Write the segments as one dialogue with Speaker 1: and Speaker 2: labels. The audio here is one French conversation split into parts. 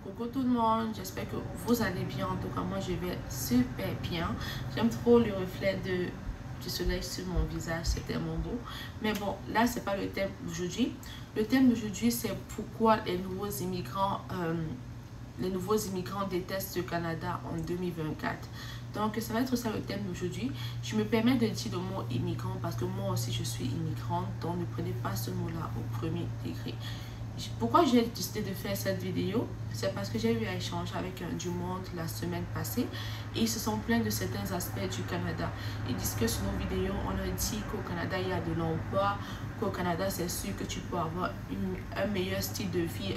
Speaker 1: Coucou tout le monde, j'espère que vous allez bien. En tout cas, moi je vais super bien. J'aime trop le reflet du soleil sur mon visage, c'est tellement beau. Mais bon, là c'est pas le thème d'aujourd'hui. Le thème d'aujourd'hui c'est pourquoi les nouveaux immigrants détestent le Canada en 2024. Donc ça va être ça le thème d'aujourd'hui. Je me permets de dire le mot immigrant parce que moi aussi je suis immigrante, donc ne prenez pas ce mot là au premier degré. Pourquoi j'ai décidé de faire cette vidéo? C'est parce que j'ai eu un échange avec du monde la semaine passée et ils se sont plaints de certains aspects du Canada. Ils disent que sur nos vidéos, on a dit qu'au Canada, il y a de l'emploi, qu'au Canada, c'est sûr que tu peux avoir un meilleur style de vie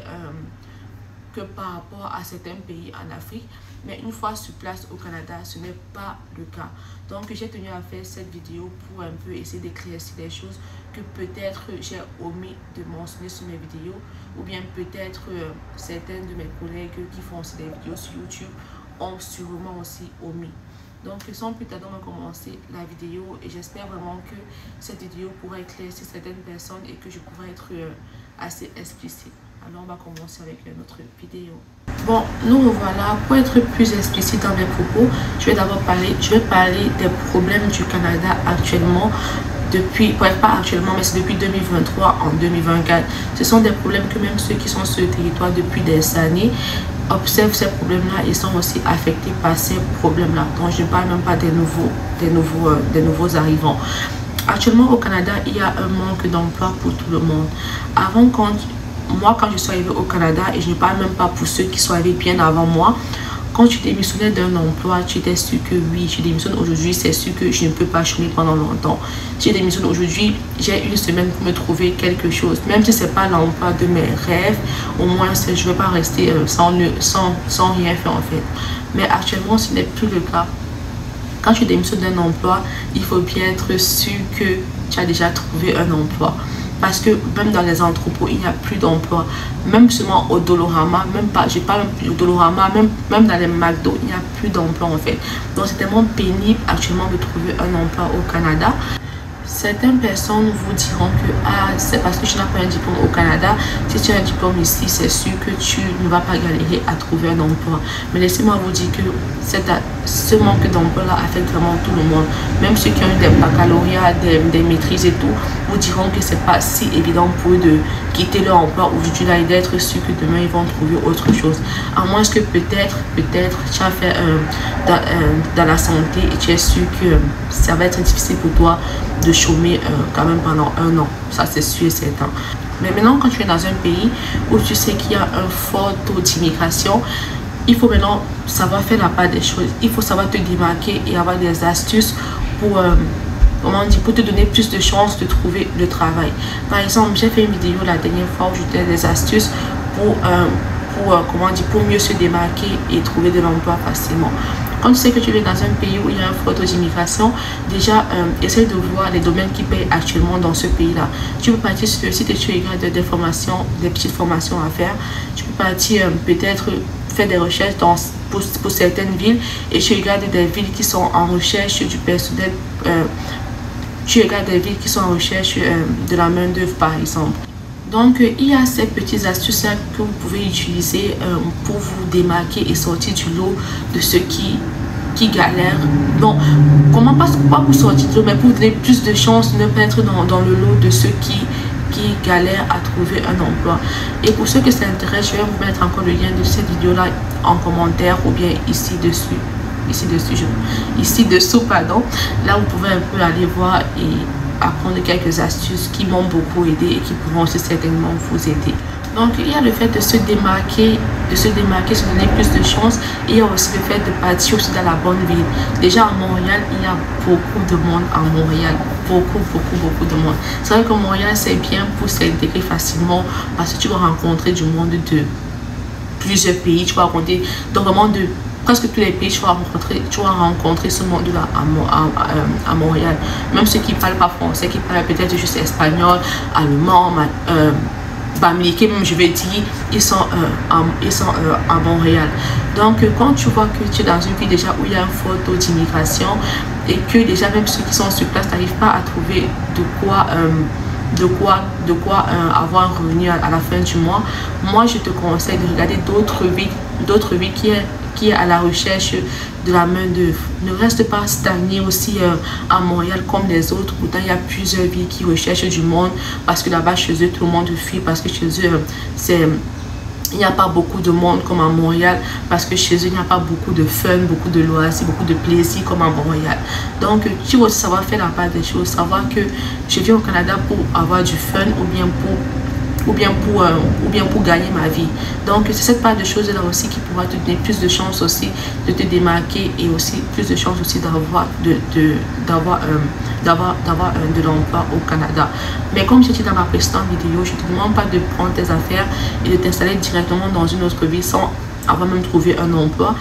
Speaker 1: que par rapport à certains pays en Afrique. Mais une fois sur place au Canada, ce n'est pas le cas. Donc j'ai tenu à faire cette vidéo pour un peu essayer d'éclaircir des choses que peut-être j'ai omis de mentionner sur mes vidéos, ou bien peut-être certains de mes collègues qui font aussi des vidéos sur YouTube ont sûrement aussi omis. Donc sans plus tarder, on va commencer la vidéo et j'espère vraiment que cette vidéo pourra éclaircir certaines personnes et que je pourrai être assez explicite. Alors on va commencer avec notre vidéo. Bon, nous revoilà. Pour être plus explicite dans mes propos, je vais parler des problèmes du Canada actuellement, pas actuellement, mais c'est depuis 2023 en 2024. Ce sont des problèmes que même ceux qui sont sur le territoire depuis des années observent ces problèmes-là et sont aussi affectés par ces problèmes-là. Donc je ne parle même pas des nouveaux arrivants. Actuellement au Canada, il y a un manque d'emploi pour tout le monde. Avant, quand je suis arrivée au Canada, et je ne parle même pas pour ceux qui sont arrivés bien avant moi, quand tu démissionnais d'un emploi, tu étais sûr que oui, je démissionne aujourd'hui, c'est sûr que je ne peux pas chômer pendant longtemps. Si je démissionne aujourd'hui, j'ai une semaine pour me trouver quelque chose. Même si ce n'est pas l'emploi de mes rêves, au moins je ne vais pas rester sans rien faire en fait. Mais actuellement, ce n'est plus le cas. Quand tu démissionnes d'un emploi, il faut bien être sûr que tu as déjà trouvé un emploi. Parce que même dans les entrepôts, il n'y a plus d'emploi. Même seulement au Dolorama, je parle au Dolorama, même dans les McDo, il n'y a plus d'emploi en fait. Donc c'est tellement pénible actuellement de trouver un emploi au Canada. Certaines personnes vous diront que c'est parce que tu n'as pas un diplôme au Canada. Si tu as un diplôme ici, c'est sûr que tu ne vas pas galérer à trouver un emploi. Mais laissez-moi vous dire que ce manque d'emploi-là affecte vraiment tout le monde. Même ceux qui ont eu des baccalauréats, des maîtrises et tout, vous diront que c'est pas si évident pour eux de quitter leur emploi aujourd'hui là et d'être sûr que demain ils vont trouver autre chose. À moins que peut-être tu as fait dans la santé et tu es sûr que ça va être difficile pour toi de chômer quand même pendant un an. Ça c'est sûr et certain. Mais maintenant quand tu es dans un pays où tu sais qu'il y a un fort taux d'immigration, il faut maintenant savoir faire la part des choses. Il faut savoir te démarquer et avoir des astuces pour pour te donner plus de chances de trouver le travail. Par exemple, j'ai fait une vidéo la dernière fois où je donnais des astuces pour mieux se démarquer et trouver de l'emploi facilement. Quand tu sais que tu es dans un pays où il y a un fort taux d'immigration, déjà essaye de voir les domaines qui payent actuellement dans ce pays-là. Tu peux partir sur le site et tu regardes des petites formations à faire. Tu peux partir peut-être faire des recherches pour certaines villes et tu regardes des villes qui sont en recherche du personnel. Tu regardes des villes qui sont en recherche de la main d'œuvre par exemple. Donc il y a ces petites astuces que vous pouvez utiliser pour vous démarquer et sortir du lot de ceux qui galèrent. Donc pas pour sortir du lot, mais pour donner plus de chances de ne pas être dans le lot de ceux qui galèrent à trouver un emploi. Et pour ceux que ça intéresse, je vais vous mettre encore le lien de cette vidéo là en commentaire ou bien ici dessous, pardon. Là vous pouvez un peu aller voir et apprendre quelques astuces qui m'ont beaucoup aidé et qui pourront aussi certainement vous aider. Donc il y a le fait de se démarquer, se donner plus de chance, et il y a aussi le fait de partir aussi dans la bonne ville. Déjà à Montréal, il y a beaucoup de monde à Montréal, beaucoup de monde. C'est vrai que Montréal c'est bien pour s'intégrer facilement parce que tu vas rencontrer du monde de plusieurs pays, tu vas rencontrer donc vraiment de presque tous les pays, tu vas rencontrer ce monde-là à Montréal. Même ceux qui ne parlent pas français, qui parlent peut-être juste espagnol, allemand, américain, même je vais dire, ils sont à Montréal. Donc quand tu vois que tu es dans une ville déjà où il y a un fort taux d'immigration et que déjà même ceux qui sont sur place n'arrivent pas à trouver avoir un revenu à la fin du mois, moi je te conseille de regarder d'autres villes qui est à la recherche de la main d'œuvre. Ne reste pas stagné aussi à Montréal comme les autres. Pourtant, il y a plusieurs villes qui recherchent du monde parce que là-bas, chez eux, tout le monde fuit parce que chez eux, il n'y a pas beaucoup de monde comme à Montréal parce que chez eux, il n'y a pas beaucoup de fun, beaucoup de loisirs, beaucoup de plaisir comme à Montréal. Donc, tu dois savoir faire la part des choses, savoir que je viens au Canada pour avoir du fun ou bien pour gagner ma vie. Donc, c'est cette part de choses-là aussi qui pourra te donner plus de chances aussi de te démarquer et aussi plus de chances aussi d'avoir de l'emploi au Canada. Mais comme j'ai dit dans ma précédente vidéo, je ne te demande pas de prendre tes affaires et de t'installer directement dans une autre ville sans avoir même trouvé un emploi.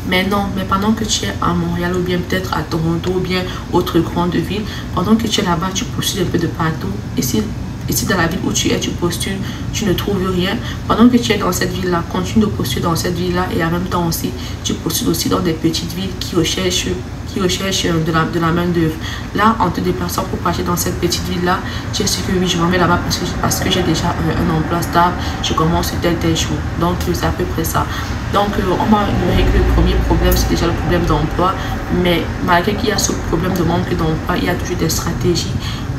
Speaker 1: Mais non, mais pendant que tu es à Montréal ou bien peut-être à Toronto ou bien autre grande ville, pendant que tu es là-bas, tu postules un peu de partout. Et si dans la ville où tu es, tu postules, tu ne trouves rien, pendant que tu es dans cette ville-là, continue de postuler dans cette ville-là et en même temps aussi, tu postules aussi dans des petites villes qui recherchent de la main d'œuvre. Là, en te déplaçant pour partir dans cette petite ville-là, tu es sûr que oui, je m'en vais là-bas parce que j'ai déjà un emploi stable, je commence tel jour. Donc, c'est à peu près ça. Donc, on va ignorer que le premier problème, c'est déjà le problème d'emploi. Mais malgré qu'il y a ce problème de manque d'emploi, il y a toujours des stratégies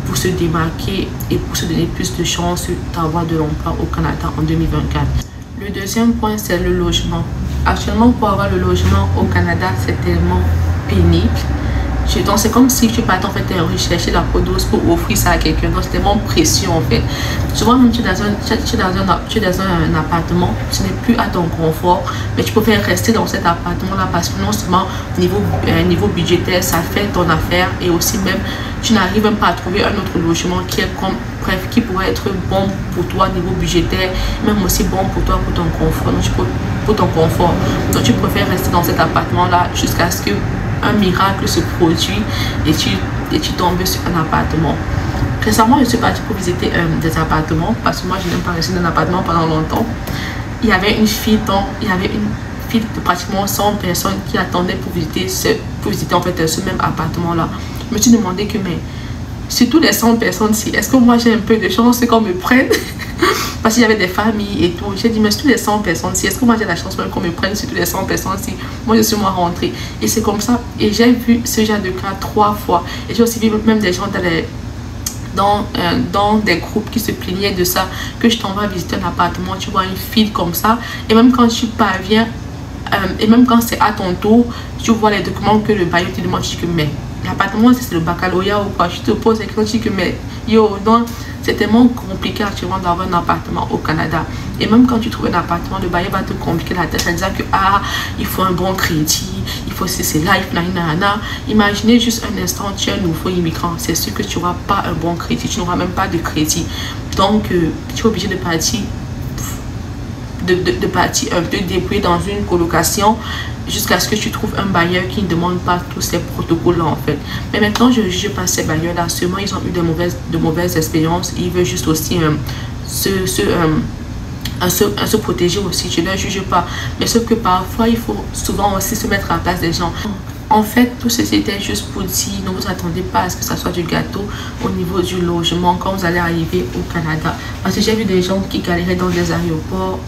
Speaker 1: pour se démarquer et pour se donner plus de chances d'avoir de l'emploi au Canada en 2024. Le deuxième point, c'est le logement. Actuellement, pour avoir le logement au Canada, c'est tellement pénible. Donc, c'est comme si tu partais en fait rechercher la peau d'os pour offrir ça à quelqu'un. Donc, c'est tellement précieux en fait. Souvent, même tu es dans un appartement, tu n'es plus à ton confort, mais tu préfères rester dans cet appartement-là parce que non seulement niveau budgétaire, ça fait ton affaire et aussi même, tu n'arrives même pas à trouver un autre logement qui pourrait être bon pour toi niveau budgétaire, même aussi bon pour toi, pour ton confort. Donc, tu préfères rester dans cet appartement-là jusqu'à ce que un miracle se produit et tu tombes sur un appartement. Récemment, je suis partie pour visiter des appartements parce que moi, je n'aime pas rester dans un appartement pendant longtemps. Il y avait une file de pratiquement 100 personnes qui attendaient pour visiter en fait ce même appartement-là. Je me suis demandé que, mais sur tous les 100 personnes-ci, est-ce que moi j'ai un peu de chance qu'on me prenne? Parce qu'il y avait des familles et tout. J'ai dit, mais sur tous les 100 personnes-ci, est-ce que moi j'ai la chance même qu'on me prenne sur tous les 100 personnes-ci? Moi, je suis rentrée. Et c'est comme ça. Et j'ai vu ce genre de cas 3 fois. Et j'ai aussi vu même des gens dans des groupes qui se plaignaient de ça, que je t'envoie visiter un appartement, tu vois une file comme ça. Et même quand tu parviens, et même quand c'est à ton tour, tu vois les documents que le bailleur te demande, tu dis que mais l'appartement c'est le baccalauréat ou quoi, je te pose la question, tu dis que mais yo, donc c'est tellement compliqué actuellement d'avoir un appartement au Canada. Et même quand tu trouves un appartement, le bailleur va te compliquer la tête en disant que il faut un bon crédit, il faut c'est là, il faut nanana. Imaginez juste un instant, tu es un nouveau immigrant, c'est sûr que tu n'auras pas un bon crédit, tu n'auras même pas de crédit. Donc tu es obligé de partir un peu débrouiller dans une colocation jusqu'à ce que tu trouves un bailleur qui ne demande pas tous ces protocoles là en fait. Mais maintenant je ne juge pas ces bailleurs là, seulement ils ont eu de mauvaises expériences, ils veulent juste aussi se protéger aussi, je ne les juge pas, mais sauf que parfois il faut souvent aussi se mettre à la place des gens. En fait, tout ceci était juste pour dire, ne vous attendez pas à ce que ça soit du gâteau au niveau du logement quand vous allez arriver au Canada. Parce que j'ai vu des gens qui galéraient dans des aéroports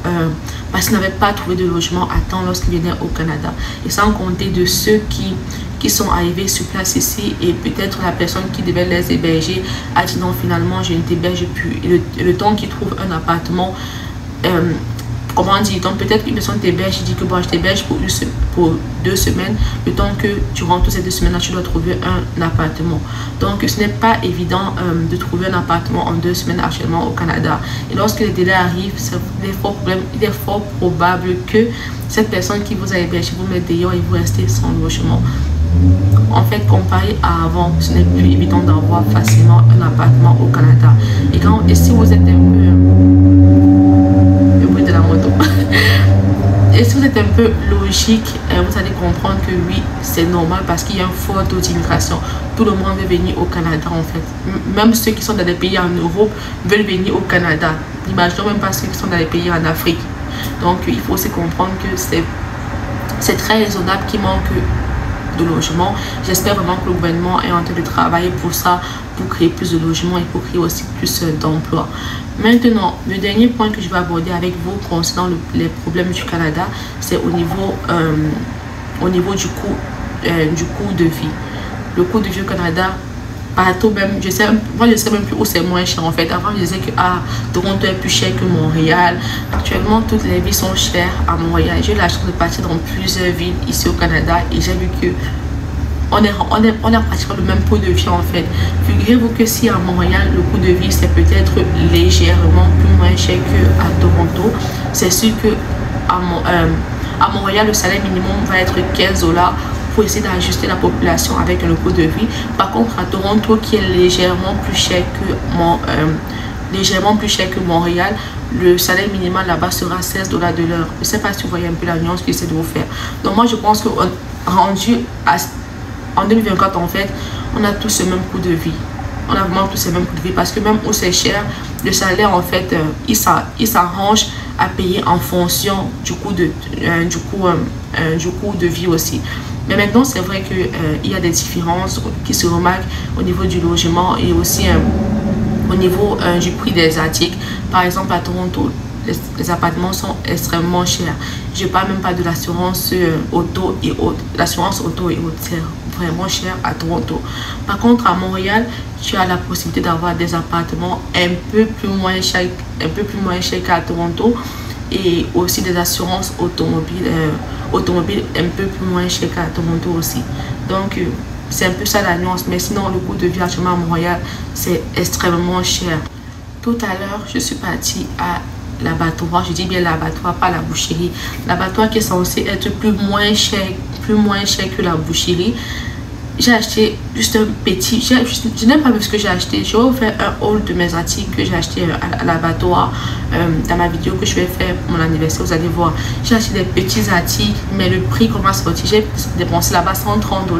Speaker 1: parce qu'ils n'avaient pas trouvé de logement à temps lorsqu'ils venaient au Canada. Et sans compter de ceux qui sont arrivés sur place ici et peut-être la personne qui devait les héberger a dit non, finalement, je ne t'héberge plus. Et le temps qu'ils trouvent un appartement, comment dire, donc peut-être une personne t'héberge, dit que bon, je t'héberge pour 2 semaines, le temps que durant toutes ces 2 semaines là tu dois trouver un appartement. Donc ce n'est pas évident de trouver un appartement en 2 semaines actuellement au Canada. Et lorsque les délais arrivent, il est fort probable que cette personne qui vous a hébergé vous met dehors et vous restez sans logement. En fait, comparé à avant, ce n'est plus évident d'avoir facilement un appartement au Canada. Et si vous êtes un peu de la moto et si vous êtes un peu logique, vous allez comprendre que oui, c'est normal parce qu'il y a un fort taux d'immigration. Tout le monde veut venir au Canada en fait. Même ceux qui sont dans des pays en Europe veulent venir au Canada. N'imaginons même pas ceux qui sont dans les pays en Afrique. Donc il faut aussi comprendre que c'est très raisonnable qu'il manque de logements. J'espère vraiment que le gouvernement est en train de travailler pour ça, pour créer plus de logements et pour créer aussi plus d'emplois. Maintenant, le dernier point que je vais aborder avec vous concernant les problèmes du Canada, c'est au niveau du coût de vie. Le coût de vie au Canada, partout même, je sais même plus où c'est moins cher en fait. Avant je disais que Toronto est plus cher que Montréal. Actuellement toutes les villes sont chères à Montréal. J'ai eu la chance de partir dans plusieurs villes ici au Canada et j'ai vu que on a pratiquement le même coût de vie en fait. Figurez-vous que si à Montréal le coût de vie c'est peut-être légèrement plus moins cher que à Toronto, c'est sûr que à Montréal le salaire minimum va être 15 $ pour essayer d'ajuster la population avec le coût de vie. Par contre à Toronto qui est légèrement plus cher que Montréal, le salaire minimal là-bas sera 16 $ de l'heure. Je ne sais pas si vous voyez un peu la nuance que j'essaie de vous faire. Donc moi je pense que en 2024 en fait on a tous ce même coût de vie. On a vraiment tous ces mêmes coûts de vie parce que même où c'est cher, le salaire en fait il s'arrange à payer en fonction du coût de vie aussi. Mais maintenant c'est vrai que il y a des différences qui se remarquent au niveau du logement et aussi au niveau du prix des articles. Par exemple à Toronto, les appartements sont extrêmement chers. Je ne parle même pas de l'assurance auto et autres. L'assurance auto et autres, c'est vraiment cher à Toronto. Par contre, à Montréal, tu as la possibilité d'avoir des appartements un peu plus moins chers qu'à Toronto et aussi des assurances automobiles un peu plus moins chères qu'à Toronto aussi. Donc, c'est un peu ça la nuance. Mais sinon, le coût de vie actuellement à Montréal, c'est extrêmement cher. Tout à l'heure, je suis partie à l'abattoir, je dis bien l'abattoir, pas la boucherie. L'abattoir qui est censé être plus moins cher que la boucherie. J'ai acheté juste un petit, je n'aime pas ce que j'ai acheté. Je vais vous faire un haul de mes articles que j'ai acheté à l'abattoir dans ma vidéo que je vais faire pour mon anniversaire. Vous allez voir, j'ai acheté des petits articles, mais le prix comment sorti, j'ai dépensé là-bas 130 $.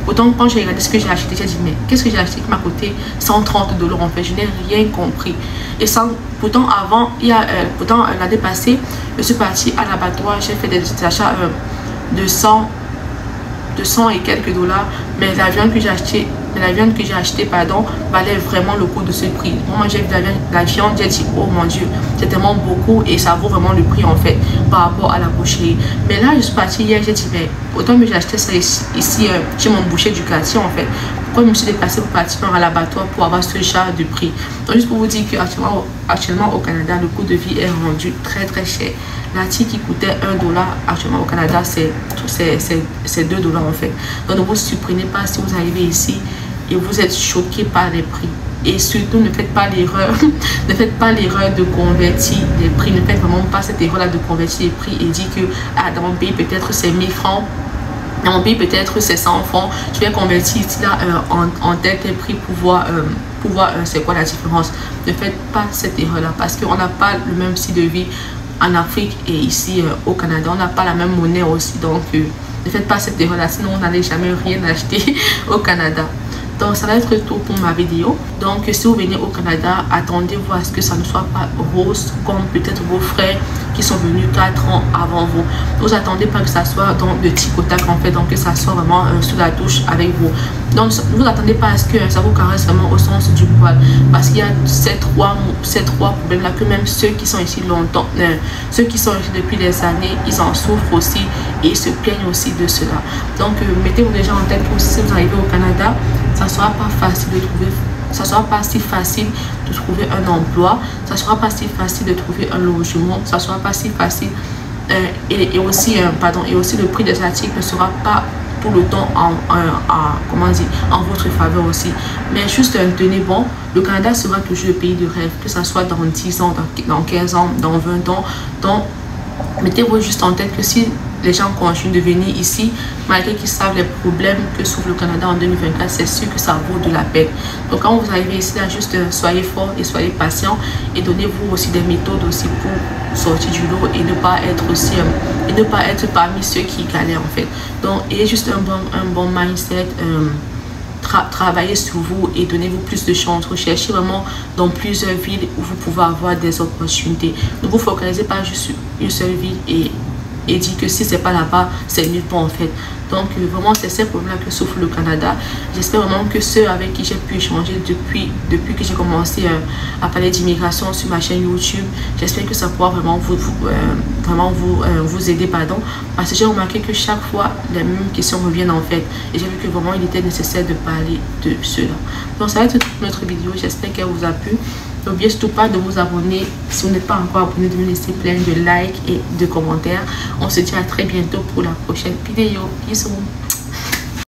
Speaker 1: Pourtant quand j'ai regardé ce que j'ai acheté, j'ai dit mais qu'est-ce que j'ai acheté qui m'a coûté 130 $ en fait. Je n'ai rien compris. Et pourtant avant, pourtant l'année passée, je suis partie à l'abattoir, j'ai fait des achats de 100 et quelques $, mais la viande que j'ai acheté valait vraiment le coût de ce prix. Moi j'ai vu la viande, j'ai dit oh mon dieu, c'est tellement beaucoup et ça vaut vraiment le prix en fait par rapport à la boucherie. Mais là je suis partie hier, j'ai dit mais autant que j'ai acheté ça ici chez mon boucher du quartier en fait. Pourquoi je me suis déplacée pour partir à l'abattoir pour avoir ce genre de prix? Donc juste pour vous dire qu'actuellement au Canada le coût de vie est rendu très très cher. L'article qui coûtait 1 $, actuellement au Canada c'est 2 $ en fait. Donc ne vous surprenez pas si vous arrivez ici et vous êtes choqué par les prix. Et surtout ne faites pas l'erreur de convertir les prix. Ne faites vraiment pas cette erreur là de convertir les prix et dire que dans mon pays peut-être c'est 1000 francs. Dans mon pays peut-être c'est 100 francs. Je vais convertir ici là en tel prix pour voir c'est quoi la différence. Ne faites pas cette erreur là parce qu'on n'a pas le même style de vie en Afrique et ici au Canada. On n'a pas la même monnaie aussi. Donc ne faites pas cette erreur là, sinon on n'allait jamais rien acheter au Canada. Donc ça va être tout pour ma vidéo. Donc si vous venez au Canada, attendez-vous à ce que ça ne soit pas rose comme peut-être vos frères qui sont venus 4 ans avant vous. Ne vous attendez pas que ça soit dans le tic au tac en fait, donc que ça soit vraiment sous la douche avec vous. Donc ne vous attendez pas à ce que ça vous caresse vraiment au sens du poil, parce qu'il y a ces trois problèmes là que même ceux qui sont ici longtemps, ceux qui sont ici depuis des années, ils en souffrent aussi et se plaignent aussi de cela. Donc mettez-vous déjà en tête que si vous arrivez au Canada, ça sera pas facile de trouver, ça sera pas si facile de trouver un emploi, ça sera pas si facile de trouver un logement, ça sera pas si facile et aussi le prix des articles ne sera pas tout le temps en votre faveur aussi. Mais juste tenez bon, le Canada sera toujours le pays de rêve, que ça soit dans 10 ans, dans 15 ans, dans 20 ans. Donc mettez-vous juste en tête que si les gens continuent de venir ici, malgré qu'ils savent les problèmes que souffre le Canada en 2024, c'est sûr que ça vaut de la peine. Donc quand vous arrivez ici, là, juste soyez fort et soyez patient et donnez-vous aussi des méthodes aussi pour sortir du lot et ne pas être parmi ceux qui galèrent en fait. Donc ayez juste un bon mindset. Travaillez sur vous et donnez-vous plus de chance. Recherchez vraiment dans plusieurs villes où vous pouvez avoir des opportunités. Ne vous focalisez pas juste sur une seule ville et et dit que si c'est pas là-bas, c'est nulle part en fait. Donc vraiment c'est ces problèmes-là que souffre le Canada. J'espère vraiment que ceux avec qui j'ai pu échanger depuis que j'ai commencé à parler d'immigration sur ma chaîne YouTube, j'espère que ça pourra vraiment vous aider, pardon, parce que j'ai remarqué que chaque fois les mêmes questions reviennent en fait, et j'ai vu que vraiment il était nécessaire de parler de cela. Donc ça va être toute notre vidéo, j'espère qu'elle vous a plu. N'oubliez surtout pas de vous abonner si vous n'êtes pas encore abonné, de me laisser plein de likes et de commentaires. On se dit à très bientôt pour la prochaine vidéo. Bisous.